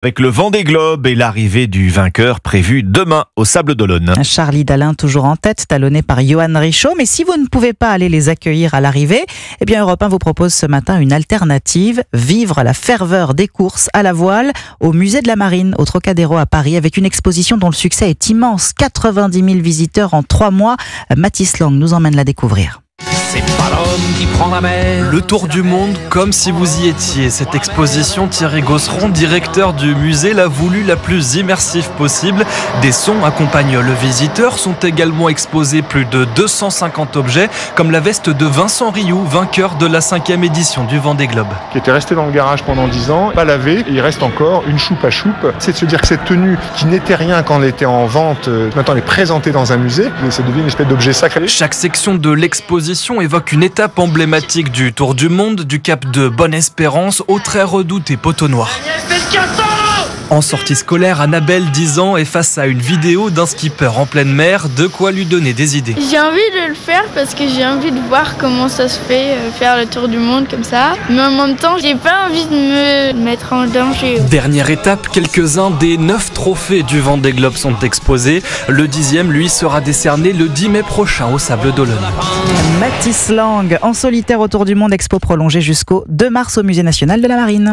Avec le Vendée Globe et l'arrivée du vainqueur prévue demain au Sables d'Olonne. Charlie Dalin toujours en tête, talonné par Johan Richaud. Mais si vous ne pouvez pas aller les accueillir à l'arrivée, eh bien Europe 1 vous propose ce matin une alternative. Vivre la ferveur des courses à la voile au musée de la Marine, au Trocadéro à Paris, avec une exposition dont le succès est immense. 90 000 visiteurs en 3 mois. Mathis Lang nous emmène la découvrir. C'est pas l'homme qui prend la mer. Le tour du monde comme si vous y étiez. Cette exposition, Thierry Gosseron, directeur du musée, l'a voulu la plus immersive possible. Des sons accompagnent le visiteur. Sont également exposés plus de 250 objets, comme la veste de Vincent Rioux, vainqueur de la 5e édition du Vendée Globe. Qui était resté dans le garage pendant 10 ans, pas lavé, et il reste encore une choupe à choupe. C'est de se dire que cette tenue, qui n'était rien quand elle était en vente, maintenant elle est présentée dans un musée, mais ça devient une espèce d'objet sacré. Chaque section de l'exposition évoque une étape emblématique du Tour du Monde, du cap de Bonne-Espérance au très redouté Poteau Noir. En sortie scolaire, Annabelle, 10 ans, est face à une vidéo d'un skipper en pleine mer, de quoi lui donner des idées. J'ai envie de le faire parce que j'ai envie de voir comment ça se fait, faire le tour du monde comme ça. Mais en même temps, j'ai pas envie de me mettre en danger. Dernière étape, quelques-uns des 9 trophées du Vendée Globe sont exposés. Le 10e, lui, sera décerné le 10 mai prochain au Sables d'Olonne. Mathis Lang en solitaire autour du monde, expo prolongée jusqu'au 2 mars au Musée national de la Marine.